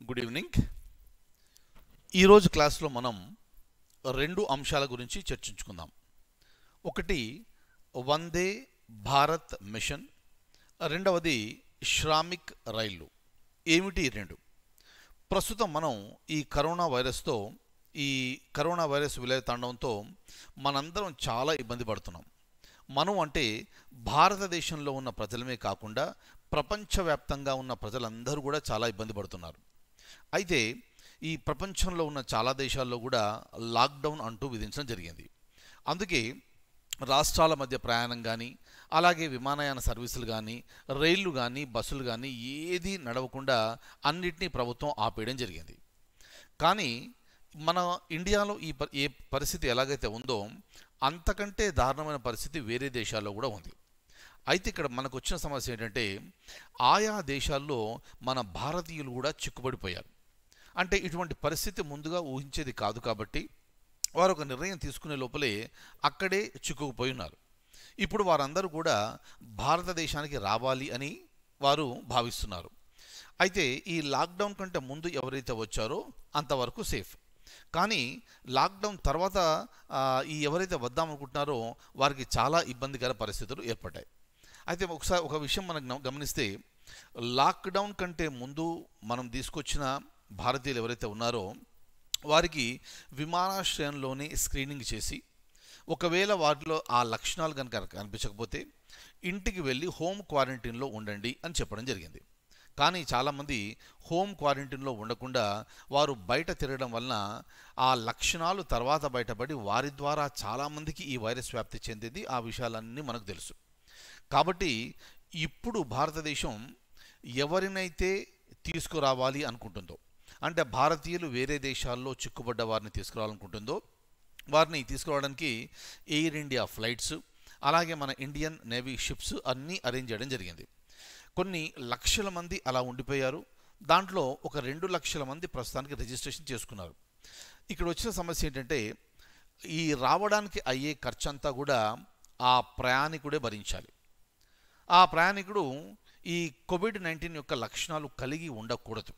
Good evening. ఈరోజు క్లాస్లో మనం రెండు అంశాల గురించి చర్చించుకుందాం. ఒకటి వందే భారత్ మిషన్, రెండవది శ్రామిక్ రైళ్లు. ఏమిటి ఈ రెండు? ప్రస్తుతం మనం ఈ కరోనా వైరస్ విలయతాండంతో మనందరం చాలా ఇబ్బంది పడుతున్నాం. మనం అంటే భారతదేశంలో ఉన్న ప్రజలమే కాకుండా ప్రపంచవ్యాప్తంగా ఉన్న ప్రజలందరూ కూడా చాలా ఇబ్బంది పడుతున్నారు. అయితే ఈ ప్రపంచంలో ఉన్న చాలా దేశాల్లో కూడా లాక్డౌన్ అంటూ విధించడం జరిగింది. అందుకే రాష్ట్రాల మధ్య ప్రయాణం కానీ, అలాగే విమానయాన సర్వీసులు కానీ, రైళ్లు కానీ, బస్సులు కానీ ఏది నడవకుండా అన్నిటినీ ప్రభుత్వం ఆపేయడం జరిగింది. కానీ మన ఇండియాలో ఏ పరిస్థితి ఎలాగైతే ఉందో అంతకంటే దారుణమైన పరిస్థితి వేరే దేశాల్లో కూడా ఉంది. అయితే ఇక్కడ మనకు వచ్చిన సమస్య ఏంటంటే ఆయా దేశాల్లో మన భారతీయులు కూడా చిక్కుబడిపోయారు. అంటే ఇటువంటి పరిస్థితి ముందుగా ఊహించేది కాదు కాబట్టి వారు ఒక నిర్ణయం తీసుకునే లోపలే అక్కడే చిక్కుకుపోయి ఉన్నారు. ఇప్పుడు వారందరూ కూడా భారతదేశానికి రావాలి అని వారు భావిస్తున్నారు. అయితే ఈ లాక్డౌన్ కంటే ముందు ఎవరైతే వచ్చారో అంతవరకు సేఫ్. కానీ లాక్డౌన్ తర్వాత ఎవరైతే వద్దామనుకుంటున్నారో వారికి చాలా ఇబ్బందికర పరిస్థితులు ఏర్పడ్డాయి. అయితే ఒక విషయం మనం గమనిస్తే, లాక్డౌన్ కంటే ముందు మనం తీసుకొచ్చిన భారతీయులు ఎవరైతే ఉన్నారో వారికి విమానాశ్రయంలోనే స్క్రీనింగ్ చేసి, ఒకవేళ వాటిలో ఆ లక్షణాలు కనుక కనిపించకపోతే ఇంటికి వెళ్ళి హోమ్ క్వారంటైన్లో ఉండండి అని చెప్పడం జరిగింది. కానీ చాలామంది హోమ్ క్వారంటైన్లో ఉండకుండా వారు బయట తిరగడం వలన ఆ లక్షణాలు తర్వాత బయటపడి వారి ద్వారా చాలామందికి ఈ వైరస్ వ్యాప్తి చెందింది. ఆ విషయాలన్నీ మనకు తెలుసు. కాబట్టి ఇప్పుడు భారతదేశం ఎవరినైతే తీసుకురావాలి అనుకుంటుందో, అంటే భారతీయులు వేరే దేశాల్లో చిక్కుబడ్డ వారిని తీసుకురావాలనుకుంటుందో వారిని తీసుకురావడానికి ఎయిర్ ఇండియా ఫ్లైట్స్, అలాగే మన ఇండియన్ నేవీ షిప్స్ అన్నీ అరేంజ్ చేయడం జరిగింది. కొన్ని లక్షల మంది అలా ఉండిపోయారు. దాంట్లో ఒక 2 లక్షల మంది ప్రస్తుతానికి రిజిస్ట్రేషన్ చేసుకున్నారు. ఇక్కడ వచ్చిన సమస్య ఏంటంటే ఈ రావడానికి అయ్యే ఖర్చంతా కూడా ఆ ప్రయాణికుడే భరించాలి. ఆ ప్రయాణికుడు ఈ కోవిడ్-19 యొక్క లక్షణాలు కలిగి ఉండకూడదు.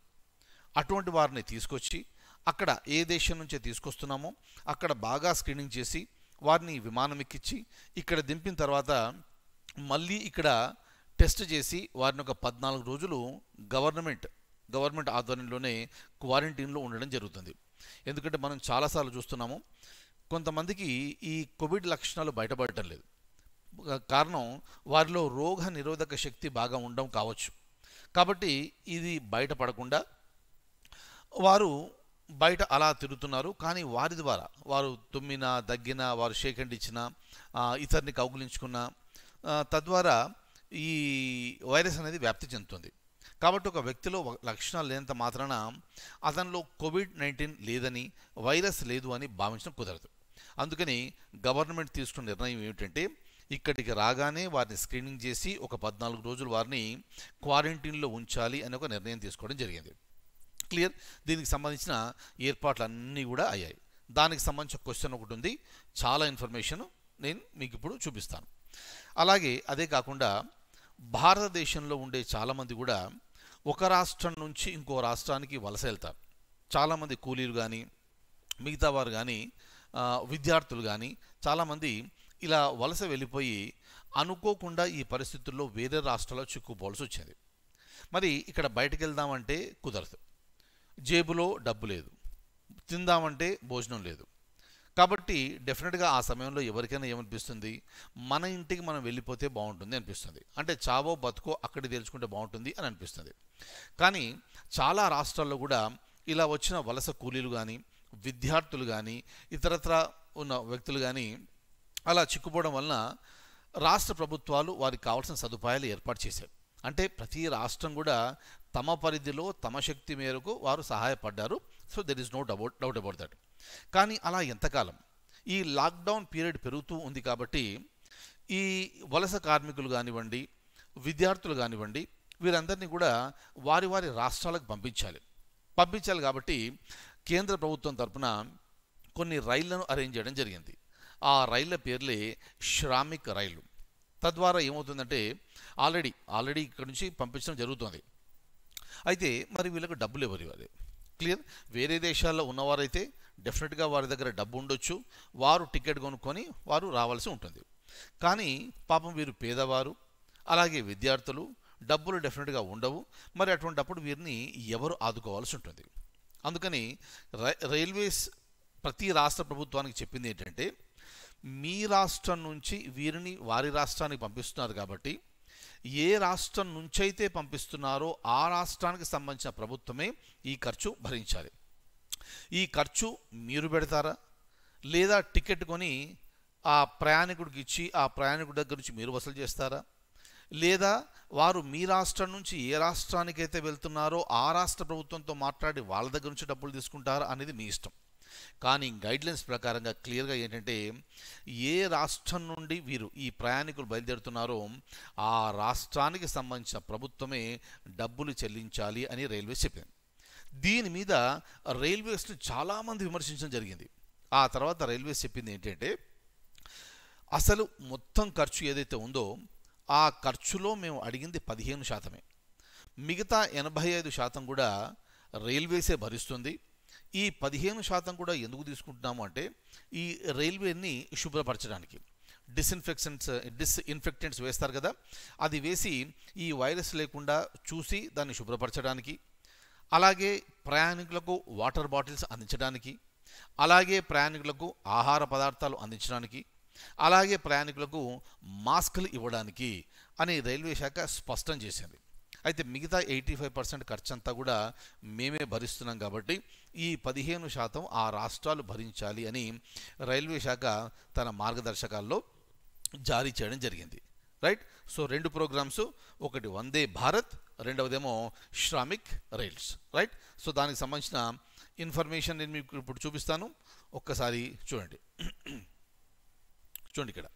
అటువంటి వారిని తీసుకొచ్చి అక్కడ ఏ దేశం నుంచే తీసుకొస్తున్నామో అక్కడ బాగా స్క్రీనింగ్ చేసి వారిని విమానం ఎక్కించి ఇక్కడ దింపిన తర్వాత మళ్ళీ ఇక్కడ టెస్ట్ చేసి వారిని ఒక 14 రోజులు గవర్నమెంట్ ఆధ్వర్యంలోనే క్వారంటైన్లో ఉండడం జరుగుతుంది. ఎందుకంటే మనం చాలాసార్లు చూస్తున్నాము, కొంతమందికి ఈ కోవిడ్ లక్షణాలు బయటపడటం లేదు. కారణం వారిలో రోగ నిరోధక శక్తి బాగా ఉండడం కావచ్చు. కాబట్టి ఇది బయటపడకుండా వారు బయట అలా తిరుగుతున్నారు. కానీ వారి ద్వారా వారు తుమ్మినా, దగ్గినా, వారు షేక్ హ్యాండ్ ఇచ్చినా, ఇతరుని కౌగులించుకున్నా తద్వారా ఈ వైరస్ అనేది వ్యాప్తి చెందుతుంది. కాబట్టి ఒక వ్యక్తిలో లక్షణాలు లేనంత మాత్రాన అతనిలో కోవిడ్-19 లేదని, వైరస్ లేదు అని భావించడం కుదరదు. అందుకని గవర్నమెంట్ తీసుకున్న నిర్ణయం ఏమిటంటే ఇక్కడికి రాగానే వారిని స్క్రీనింగ్ చేసి ఒక 14 రోజులు వారిని క్వారంటైన్లో ఉంచాలి అని ఒక నిర్ణయం తీసుకోవడం జరిగింది. క్లియర్? దీనికి సంబంధించిన ఏర్పాట్లన్నీ కూడా అయ్యాయి. దానికి సంబంధించిన క్వశ్చన్ ఒకటి ఉంది, చాలా ఇన్ఫర్మేషన్ నేను మీకు ఇప్పుడు చూపిస్తాను. అలాగే అదే కాకుండా భారతదేశంలో ఉండే చాలామంది కూడా ఒక రాష్ట్రం నుంచి ఇంకో రాష్ట్రానికి వలస వెళ్తారు. చాలామంది కూలీలు కానీ, మిగతా వారు కానీ, విద్యార్థులు కానీ చాలామంది ఇలా వలస వెళ్ళిపోయి అనుకోకుండా ఈ పరిస్థితుల్లో వేరే రాష్ట్రాల్లో చిక్కుపోవాల్సి వచ్చింది. మరి ఇక్కడ బయటకు వెళ్దామంటే కుదరదు, జేబులో డబ్బు లేదు, తిందామంటే భోజనం లేదు. కాబట్టి డెఫినెట్గా ఆ సమయంలో ఎవరికైనా ఏమనిపిస్తుంది, మన ఇంటికి మనం వెళ్ళిపోతే బాగుంటుంది అనిపిస్తుంది. అంటే చావో బతుకో అక్కడికి తెలుసుకుంటే బాగుంటుంది అని అనిపిస్తుంది. కానీ చాలా రాష్ట్రాల్లో కూడా ఇలా వచ్చిన వలస కూలీలు కానీ, విద్యార్థులు కానీ, ఇతరత్ర ఉన్న వ్యక్తులు కానీ అలా చిక్కుపోవడం వలన రాష్ట్ర ప్రభుత్వాలు వారికి కావాల్సిన సదుపాయాలు ఏర్పాటు చేశారు. అంటే ప్రతి రాష్ట్రం కూడా తమ పరిధిలో తమ శక్తి మేరకు వారు సహాయపడ్డారు. So there is no doubt about that. కానీ అలా ఎంతకాలం? ఈ లాక్డౌన్ పీరియడ్ పెరుగుతూ ఉంది కాబట్టి ఈ వలస కార్మికులు కానివ్వండి, విద్యార్థులు కానివ్వండి, వీరందరినీ కూడా వారి వారి రాష్ట్రాలకు పంపించాలి కాబట్టి కేంద్ర ప్రభుత్వం తరఫున కొన్ని రైళ్లను అరేంజ్ చేయడం జరిగింది. ఆ రైళ్ల పేర్లే శ్రామిక్ రైళ్లు. తద్వారా ఏమవుతుందంటే ఆల్రెడీ ఇక్కడ నుంచి పంపించడం జరుగుతుంది. అయితే మరి వీళ్ళకు డబ్బులు ఎవరు ఇవ్వాలి? క్లియర్. వేరే దేశాల్లో ఉన్నవారైతే డెఫినెట్గా వారి దగ్గర డబ్బు ఉండొచ్చు, వారు టికెట్ కొనుక్కొని వారు రావాల్సి ఉంటుంది. కానీ పాపం వీరు పేదవారు, అలాగే విద్యార్థులు, డబ్బులు డెఫినెట్గా ఉండవు. మరి అటువంటప్పుడు వీరిని ఎవరు ఆదుకోవాల్సి ఉంటుంది? అందుకని రైల్వేస్ ప్రతి రాష్ట్ర ప్రభుత్వానికి చెప్పింది ఏంటంటే, మీ రాష్ట్రం నుంచి వీరిని వారి రాష్ట్రానికి పంపిస్తున్నారు కాబట్టి ఏ రాష్ట్రం నుంచైతే పంపిస్తున్నారో ఆ రాష్ట్రానికి సంబంధించిన ప్రభుత్వమే ఈ ఖర్చు భరించాలి. ఈ ఖర్చు మీరు పెడతారా, లేదా టికెట్ కొని ఆ ప్రయాణికుడికి ఇచ్చి ఆ ప్రయాణికుడి దగ్గర నుంచి మీరు వసూలు చేస్తారా, లేదా వారు మీ రాష్ట్రం నుంచి ఏ రాష్ట్రానికైతే వెళ్తున్నారో ఆ రాష్ట్ర ప్రభుత్వంతో మాట్లాడి వాళ్ళ దగ్గర నుంచి డబ్బులు తీసుకుంటారా అనేది మీ ఇష్టం. కానీ గైడ్లైన్స్ ప్రకారంగా క్లియర్గా ఏంటంటే, ఏ రాష్ట్రం నుండి వీరు ఈ ప్రయాణికులు బయలుదేరుతున్నారో ఆ రాష్ట్రానికి సంబంధించిన ప్రభుత్వమే డబ్బులు చెల్లించాలి అని రైల్వేస్ చెప్పింది. దీని మీద రైల్వేస్ను చాలామంది విమర్శించడం జరిగింది. ఆ తర్వాత రైల్వేస్ చెప్పింది ఏంటంటే, అసలు మొత్తం ఖర్చు ఏదైతే ఉందో ఆ ఖర్చులో మేము అడిగింది 15%. మిగతా 85% కూడా రైల్వేసే భరిస్తుంది. ఈ 15% కూడా ఎందుకు తీసుకుంటున్నాము అంటే, ఈ రైల్వేని శుభ్రపరచడానికి డిస్ఇన్ఫెక్టెంట్స్ వేస్తారు కదా, అది వేసి ఈ వైరస్ లేకుండా చూసి దాన్ని శుభ్రపరచడానికి, అలాగే ప్రయాణికులకు వాటర్ బాటిల్స్ అందించడానికి, అలాగే ప్రయాణికులకు ఆహార పదార్థాలు అందించడానికి, అలాగే ప్రయాణికులకు మాస్కులు ఇవ్వడానికి అని రైల్వే శాఖ స్పష్టం చేసింది. అయితే మిగతా 85% ఖర్చు అంతా కూడా మేమే భరిస్తున్నాం కాబట్టి ఈ 15% ఆ రాష్ట్రాలు భరించాలి అని రైల్వే శాఖ తన మార్గదర్శకాల్లో జారీ చేయడం జరిగింది. రైట్. సో 2 ప్రోగ్రామ్స్, ఒకటి వందే భారత్, రెండవదేమో శ్రామిక్ రైల్స్. రైట్. సో దానికి సంబంధించిన ఇన్ఫర్మేషన్ నేను మీకు ఇప్పుడు చూపిస్తాను, ఒక్కసారి చూడండి. చూడండి, ఇక్కడ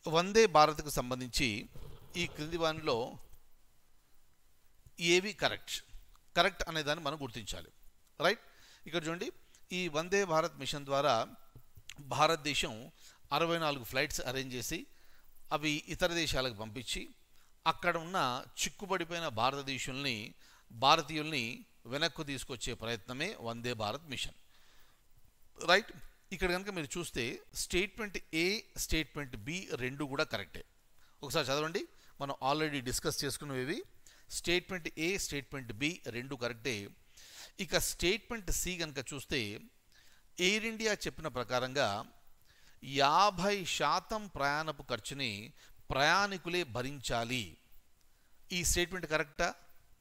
వందే భారత్కు సంబంధించి ఈ క్రింది వానిలో ఏవి కరెక్ట్ అనేదాన్ని మనం గుర్తించాలి. రైట్. ఇక్కడ చూడండి, ఈ వందే భారత్ మిషన్ ద్వారా భారతదేశం 64 ఫ్లైట్స్ అరేంజ్ చేసి అవి ఇతర దేశాలకు పంపించి అక్కడ ఉన్న చిక్కుబడిపోయిన భారతీయుల్ని వెనక్కు తీసుకొచ్చే ప్రయత్నమే వందే భారత్ మిషన్. రైట్. ఇక్కడ కనుక మీరు చూస్తే స్టేట్మెంట్ ఏ, స్టేట్మెంట్ బి రెండు కూడా కరెక్టే. ఒకసారి చదవండి. మనం ఆల్రెడీ డిస్కస్ చేసుకున్నవి. స్టేట్మెంట్ ఏ, స్టేట్మెంట్ బి రెండు కరెక్టే. ఇక స్టేట్మెంట్ సి కనుక చూస్తే, ఎయిర్ ఇండియా చెప్పిన ప్రకారంగా 50% ప్రయాణపు ఖర్చుని ప్రయాణికులే భరించాలి. ఈ స్టేట్మెంట్ కరెక్టా?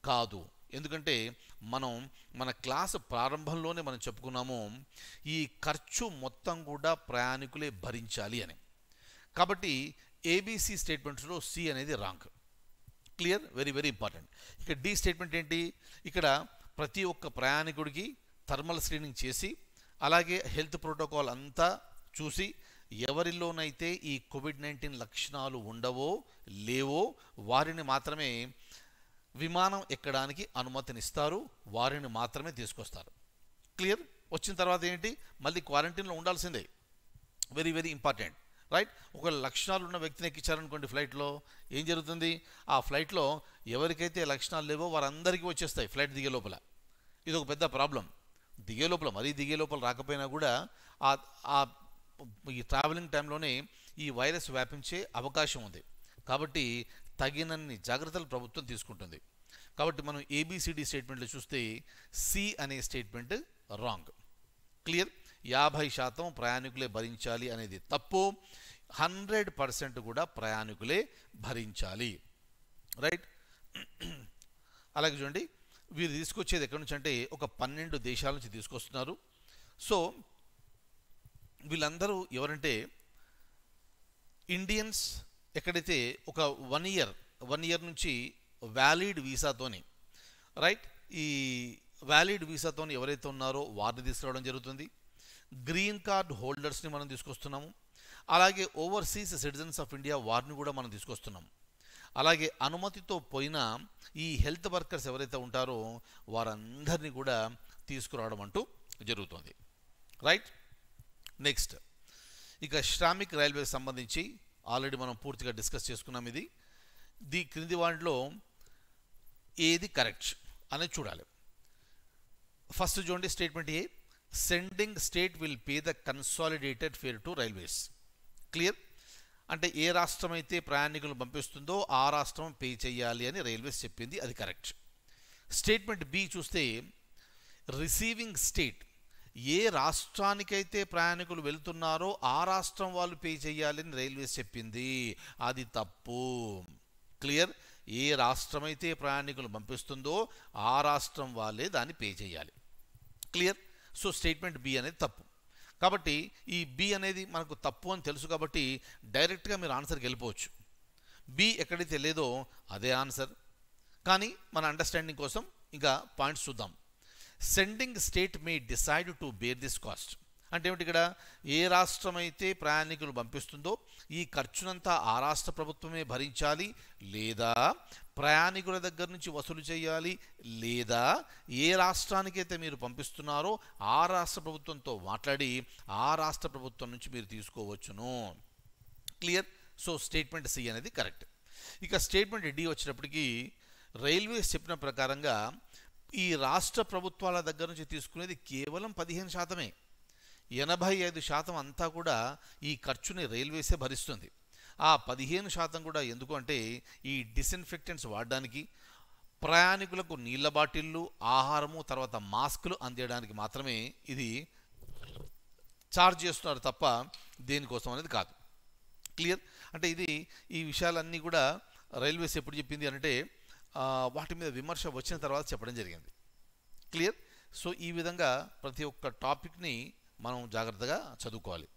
కాదు. ఎందుకంటే మన క్లాసు ప్రారంభంలోనే మనం చెప్పుకున్నాము, ఈ ఖర్చు మొత్తం కూడా ప్రయాణికులే భరించాలి అని. కాబట్టి ఏబిసి స్టేట్మెంట్స్లో సి అనేది wrong. Clear. Very very important. ఇక డి స్టేట్మెంట్ ఏంటి? ఇక్కడ ప్రతి ఒక్క ప్రయాణికుడికి థర్మల్ స్క్రీనింగ్ చేసి, అలాగే హెల్త్ ప్రోటోకాల్ అంతా చూసి, ఎవరిలోనైతే ఈ కోవిడ్-19 లక్షణాలు ఉండవో లేవో వారిని మాత్రమే విమానం ఎక్కడానికి అనుమతినిస్తారు, వారిని మాత్రమే తీసుకొస్తారు. క్లియర్. వచ్చిన తర్వాత ఏంటి, మళ్ళీ క్వారంటైన్లో ఉండాల్సిందే. Very very important. రైట్. ఒక లక్షణాలు ఉన్న వ్యక్తిని ఎక్కించారనుకోండి ఫ్లైట్లో, ఏం జరుగుతుంది, ఆ ఫ్లైట్లో ఎవరికైతే లక్షణాలు లేవో వారందరికీ వచ్చేస్తాయి ఫ్లైట్ దిగే లోపల. ఇది ఒక పెద్ద ప్రాబ్లం. దిగే లోపల రాకపోయినా కూడా ఈ ట్రావెలింగ్ టైంలోనే ఈ వైరస్ వ్యాపించే అవకాశం ఉంది. కాబట్టి తగినన్ని జాగ్రత్తలు ప్రభుత్వం తీసుకుంటుంది. కాబట్టి మనం ఏబిసిడి స్టేట్మెంట్లు చూస్తే సి అనే స్టేట్మెంట్ రాంగ్. క్లియర్. 50% ప్రయాణికులే భరించాలి అనేది తప్పు. 100% కూడా ప్రయాణికులే భరించాలి. రైట్. అలాగే చూడండి, వీరు తీసుకొచ్చేది ఎక్కడి నుంచి అంటే ఒక 12 దేశాల నుంచి తీసుకొస్తున్నారు. సో వీళ్ళందరూ ఎవరంటే ఇండియన్స్. ఎక్కడైతే ఒక 1 ఇయర్ నుంచి వ్యాలిడ్ వీసాతోని, రైట్, ఈ వ్యాలిడ్ వీసాతోని ఎవరైతే ఉన్నారో వారిని తీసుకురావడం జరుగుతుంది. గ్రీన్ కార్డ్ హోల్డర్స్ని మనం తీసుకొస్తున్నాము. అలాగే ఓవర్సీస్ సిటిజన్స్ ఆఫ్ ఇండియా వారిని కూడా మనం తీసుకొస్తున్నాము. అలాగే అనుమతితో పోయిన ఈ హెల్త్ వర్కర్స్ ఎవరైతే ఉంటారో వారందరినీ కూడా తీసుకురావడం అంటూ జరుగుతుంది. రైట్. నెక్స్ట్, ఇక శ్రామిక్ రైల్వేకి సంబంధించి ఆల్రెడీ మనం పూర్తిగా డిస్కస్ చేసుకున్నాం. ఇది క్రింది వాటిలో ఏది కరెక్ట్ అనేది చూడాలి. ఫస్ట్ చూడండి statement A, sending state will pay the consolidated fair to railways. Clear? అంటే ఏ రాష్ట్రం అయితే ప్రయాణికులు పంపిస్తుందో ఆ రాష్ట్రం పే చేయాలి అని రైల్వేస్ చెప్పింది, అది కరెక్ట్. స్టేట్మెంట్ బి చూస్తే రిసీవింగ్ స్టేట్, ఏ రాష్ట్రానికైతే ప్రయాణికులు వెళ్తున్నారో ఆ రాష్ట్రం వాళ్ళు పే చేయాలని రైల్వేస్ చెప్పింది, అది తప్పు. క్లియర్? ఏ రాష్ట్రమైతే ప్రయాణికులు పంపిస్తుందో ఆ రాష్ట్రం వాళ్ళే దాన్ని పే చేయాలి. క్లియర్? సో స్టేట్మెంట్ బి అనేది తప్పు. కాబట్టి ఈ బి అనేది మనకు తప్పు అని తెలుసు కాబట్టి డైరెక్ట్గా మీరు ఆన్సర్కి వెళ్ళిపోవచ్చు. బి ఎక్కడైతే లేదో అదే ఆన్సర్. కానీ మన అండర్స్టాండింగ్ కోసం ఇంకా పాయింట్స్ చూద్దాం. Sending state may decide to bear this cost. అంటే ఏమిటి ఇక్కడ? ఏ రాష్ట్రం అయితే ప్రయాణికులు పంపిస్తుందో ఈ ఖర్చునంతా ఆ రాష్ట్ర ప్రభుత్వమే భరించాలి, లేదా ప్రయాణికుల దగ్గర నుంచి వసూలు చేయాలి, లేదా ఏ రాష్ట్రానికైతే మీరు పంపిస్తున్నారో ఆ రాష్ట్ర ప్రభుత్వంతో మాట్లాడి ఆ రాష్ట్ర ప్రభుత్వం నుంచి మీరు తీసుకోవచ్చును. క్లియర్? సో స్టేట్మెంట్ సి అనేది కరెక్ట్. ఇక స్టేట్మెంట్ డి వచ్చేటప్పటికి రైల్వేస్ చెప్పిన ప్రకారంగా ఈ రాష్ట్ర ప్రభుత్వాల దగ్గర నుంచి తీసుకునేది కేవలం 15%. 85% అంతా కూడా ఈ ఖర్చుని రైల్వేసే భరిస్తుంది. ఆ 15% కూడా ఎందుకు అంటే ఈ డిస్ఇన్ఫెక్టెంట్స్ వాడడానికి, ప్రయాణికులకు నీళ్ళ బాటిళ్ళు, ఆహారము, తర్వాత మాస్కులు అందించడానికి మాత్రమే ఇది ఛార్జ్ చేస్తున్నారు తప్ప దేనికోసం అనేది కాదు. క్లియర్? అంటే ఈ విషయాలన్నీ కూడా రైల్వేస్ ఎప్పుడు చెప్పింది అంటే వాటి మీద విమర్శ వచ్చిన తర్వాత చెప్పడం జరిగింది. క్లియర్? సో ఈ విధంగా ప్రతి ఒక్క టాపిక్ని మనం జాగ్రత్తగా చదువుకోవాలి.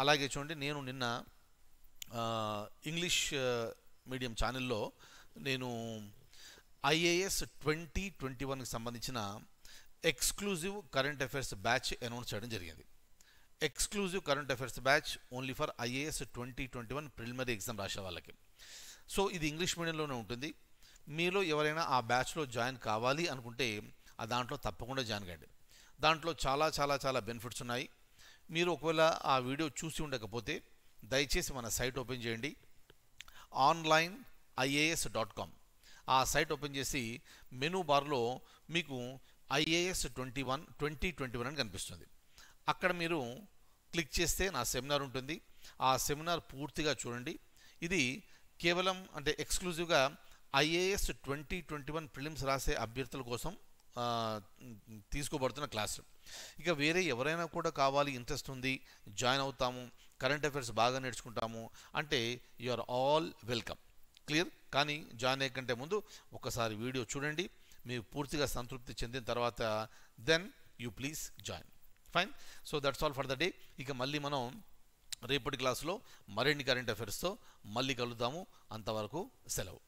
అలాగే చూడండి, నేను నిన్న ఇంగ్లీష్ మీడియం ఛానల్లో నేను IAS 2021కి సంబంధించిన exclusive current affairs batch announce చేయడం జరిగింది. Exclusive current affairs batch only for IAS 2021 preliminary exam రాసే వాళ్ళకి. సో ఇది ఇంగ్లీష్ మీడియంలోనే ఉంటుంది. మీలో ఎవరైనా ఆ బ్యాచ్లో జాయిన్ కావాలి అనుకుంటే ఆ దాంట్లో తప్పకుండా జాయిన్ కండి. దాంట్లో చాలా చాలా చాలా బెనిఫిట్స్ ఉన్నాయి. మీరు ఒకవేళ ఆ వీడియో చూసి ఉండకపోతే దయచేసి మన సైట్ ఓపెన్ చేయండి, onlineias.com. ఆ సైట్ ఓపెన్ చేసి మెనూ బార్లో మీకు IAS 2021 అని కనిపిస్తుంది. అక్కడ మీరు క్లిక్ చేస్తే నా సెమినార్ ఉంటుంది. ఆ సెమినార్ పూర్తిగా చూడండి. ఇది కేవలం అంటే ఎక్స్క్లూజివ్గా IAS 2021 ప్రిలిమ్స్ రాసే అభ్యర్థుల కోసం తీసుకోబడుతున్న క్లాసు. ఇక వేరే ఎవరైనా కూడా కావాలి, ఇంట్రెస్ట్ ఉంది, జాయిన్ అవుతాము, కరెంట్ అఫైర్స్ బాగా నేర్చుకుంటాము అంటే you are all welcome. Clear? కానీ జాయిన్ అయ్యే కంటే ముందు ఒకసారి వీడియో చూడండి. మీరు పూర్తిగా సంతృప్తి చెందిన తర్వాత then you please join. Fine. So that's all for the day. ఇక మళ్ళీ మనం రేపటి క్లాసులో మరిన్ని కరెంట్ అఫైర్స్తో మళ్ళీ కలుద్దాము. అంతవరకు సెలవు.